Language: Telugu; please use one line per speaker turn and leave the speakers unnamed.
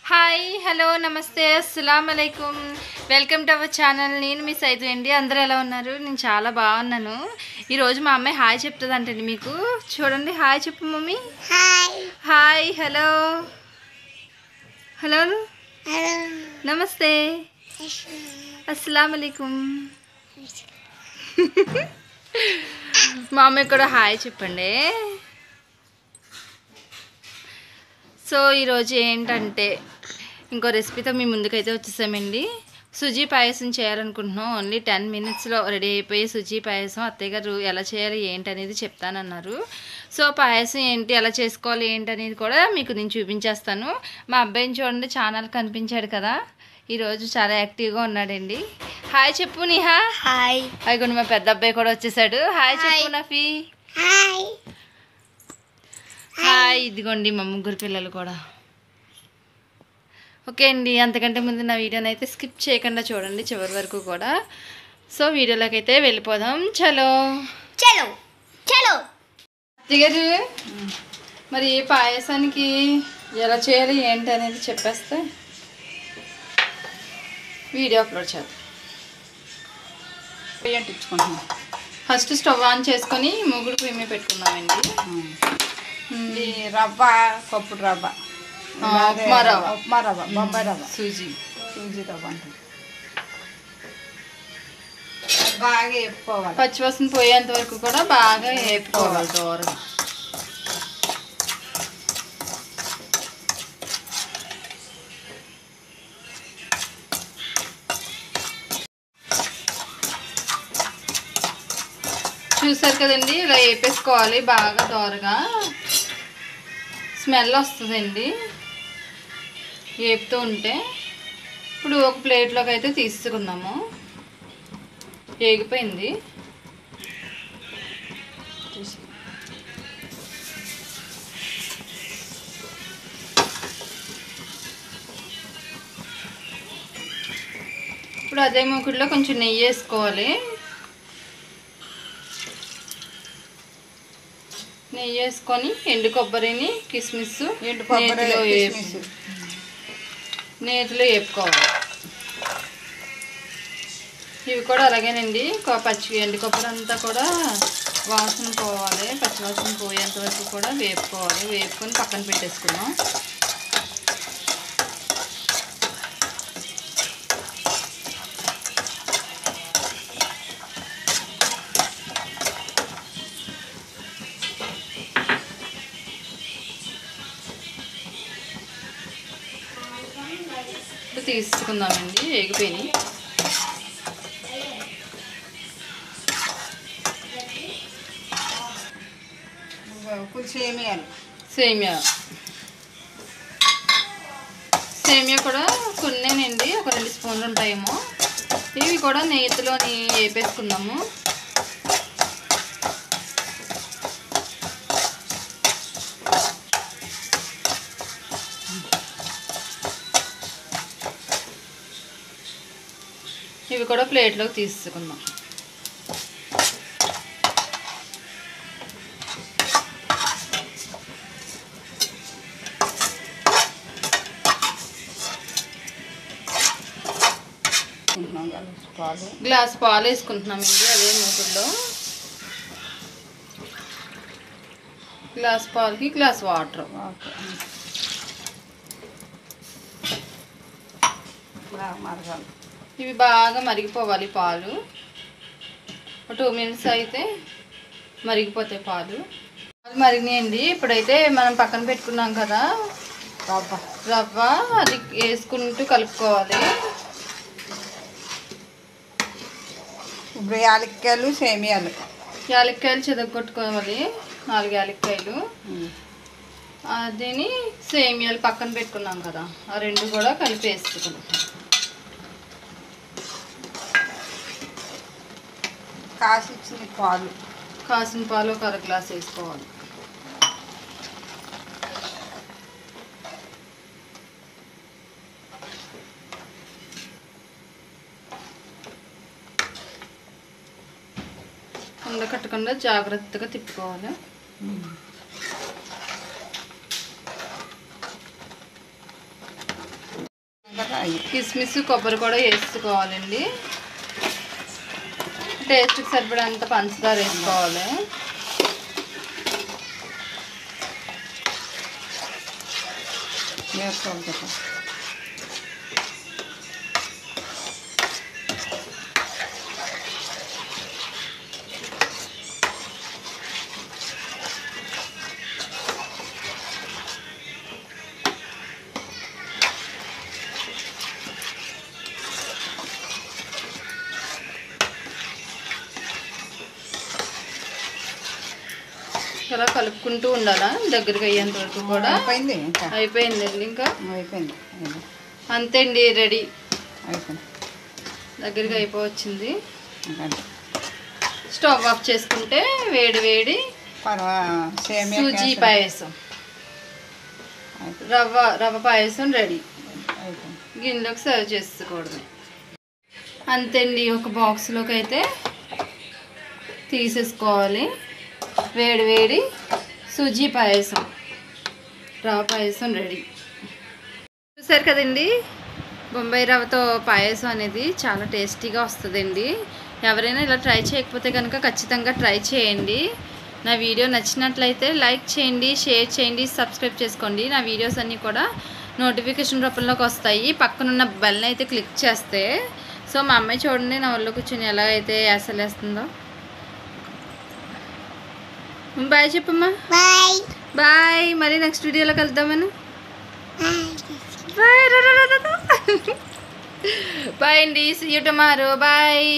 హాయ్ హలో నమస్తే అస్సలాము అలైకుమ్ వెల్కమ్ టు అవర్ ఛానల్. నేను మీ సైతు అండి. అందరూ ఎలా ఉన్నారు? నేను చాలా బాగున్నాను. ఈరోజు మా అమ్మాయి హాయ్ చెప్తుందంటండి. మీకు చూడండి, హాయ్ చెప్పు mummy.
Hi
hi hello hello
hello
నమస్తే అస్సలాము అలైకుమ్. మా అమ్మాయి కూడా హాయ్ చెప్పండి. సో ఈరోజు ఏంటంటే ఇంకో రెసిపీతో మీ ముందుకైతే వచ్చేసామండి. సుజీ పాయసం చేయాలనుకుంటున్నాం. ఓన్లీ 10 minutesలో రెడీ అయిపోయి సుజీ పాయసం అత్తయ్య గారు ఎలా చేయాలి ఏంటి అనేది చెప్తానన్నారు. సో పాయసం ఏంటి, ఎలా చేసుకోవాలి ఏంటి అనేది కూడా మీకు నేను చూపించేస్తాను. మా అబ్బాయిని చూడండి, ఛానల్ కనిపించాడు కదా, ఈరోజు చాలా యాక్టివ్గా ఉన్నాడండి. హాయ్ చెప్పు నిహా.
హాయ్
అయిగోండి మా పెద్ద అబ్బాయి కూడా వచ్చేసాడు. హాయ్ చెప్పు నఫీ.
Hi
hi. ఇదిగోండి మా ముగ్గురు పిల్లలు కూడా. ఓకే అండి, అంతకంటే ముందు నా వీడియోని అయితే స్కిప్ చేయకుండా చూడండి చివరి వరకు కూడా. సో వీడియోలోకి అయితే వెళ్ళిపోదాం. చలో
చలో చలో.
అత్తగారు మరి పాయసానికి ఎలా చేయాలి ఏంటి అనేది చెప్పేస్తే వీడియో అప్లోడ్ చేద్దాం.
అంటించుకుంటున్నాం.
ఫస్ట్ స్టవ్ ఆన్ చేసుకొని ముగ్గురు పొయ్యి మీద పెట్టుకున్నామండి.
ఇది రవ్వ, పప్పు రవ్వ,
ఉప్మా రవ్వ,
ఉప్మా రవ్వ, బొంబాయి రవ్వ,
సూజీ.
సూజీ రవ్వ అంటుంది. బాగా వేపుకోవాలి.
పచ్చివాసన పోయేంత వరకు కూడా బాగా వేపుకోవాలి దూరంగా. చూసారు కదండి, ఇలా వేపేసుకోవాలి బాగా దోరగా. స్మెల్ వస్తుందండి వేపుతూ ఉంటే. ఇప్పుడు ఒక ప్లేట్లోకి అయితే తీసుకున్నాము. వేగిపోయింది. ఇప్పుడు అదే మూకుడులో కొంచెం నెయ్యి వేసుకోవాలి. నెయ్యి వేసుకొని ఎండు కొబ్బరిని, కిస్మిస్,
ఎండు కొబ్బరి, కిస్మిస్.
నేతిలో వేపుకోవాలి. ఇవి కూడా అలాగేనండి. ఎండు కొబ్బరి అంతా కూడా వాసన పోవాలి, పచ్చివాసన పోయేంత వరకు కూడా వేపుకోవాలి. వేపుకొని పక్కన పెట్టేసుకున్నాం. తీసుకుందామండి. వేగిపోయినాయి. సేమియా సేమియా కూడా కొన్నేనండి, ఒక 2 స్పూన్లు ఉంటాయేమో. ఇవి కూడా నెయ్యిలోని వేపేసుకుందాము. ఇవి కూడా ప్లేట్లోకి తీసుకుందాం. గ్లాస్ పాలు వేసుకుంటున్నామండి అదే మూకుడులో. గ్లాస్ పాలకి గ్లాస్ వాటర్.
మరగాలి.
ఇవి బాగా మరిగిపోవాలి పాలు. ఒక 2 minutes అయితే మరిగిపోతాయి పాలు. మరిగినాయండి. ఇప్పుడైతే మనం పక్కన పెట్టుకున్నాం కదా రవ్వ, అది వేసుకుంటూ కలుపుకోవాలి.
ఇప్పుడు యాలక్కాయలు, సేమియాలు.
యాలక్కాయలు చెదగొట్టుకోవాలి, 4 యాలక్కాయలు. అదిని సేమియాలు పక్కన పెట్టుకున్నాం కదా, ఆ 2 కూడా కలిపి వేసుకున్నాం. కాసిన పాలు ఒక 1/2 గ్లాస్ వేసుకోవాలి. ఉండకట్టకుండా జాగ్రత్తగా తిప్పుకోవాలి.
అవి
కిస్మిస్ కొబ్బరి కూడా వేసుకోవాలండి. టేస్ట్కి సరిపడంత పంచదార వేసుకోవాలి.
వేసుకోవాలి కదా.
ఇలా కలుపుకుంటూ ఉండాలా దగ్గరికి అయ్యేంత వరకు కూడా.
అయిపోయింది ఇంకా
అయిపోయిందండి. ఇంకా
అయిపోయింది
అంతే అండి, రెడీ.
అయిపోయింది
దగ్గరికి అయిపోవచ్చింది.
ఇంకా
స్టవ్ ఆఫ్ చేసుకుంటే వేడి వేడి
సేమియా
సూజీ
కేసరి
పాయసం, రవ్వ పాయసం రెడీ.
అయిపోయింది.
గిన్నెలోకి సర్వ్ చేసుకోవడమే. అంతే అండి, ఒక బాక్స్లోకి అయితే తీసేసుకోవాలి. వేడి వేడి సూజీ పాయసం, రవ్వ పాయసం రెడీ. చూసారు కదండి, బొంబాయి రవ్వతో పాయసం అనేది చాలా టేస్టీగా వస్తుందండి. ఎవరైనా ఇలా ట్రై చేయకపోతే కనుక ఖచ్చితంగా ట్రై చేయండి. నా వీడియో నచ్చినట్లయితే లైక్ చేయండి, షేర్ చేయండి, సబ్స్క్రైబ్ చేసుకోండి. నా వీడియోస్ అన్నీ కూడా నోటిఫికేషన్ రూపంలోకి వస్తాయి. పక్కనున్న బెల్ని అయితే క్లిక్ చేస్తే. సో మా అమ్మాయి చూడండి నా ఒళ్ళో కూర్చొని ఎలా అయితే వేసలేస్తుందో. బాయ్ చెప్పమ్మా.
బాయ్
బాయ్, మళ్ళీ నెక్స్ట్ వీడియోలో కలుద్దామని.
బాయ్
బాయ్ అండి, సీ యూ టుమారో. బాయ్.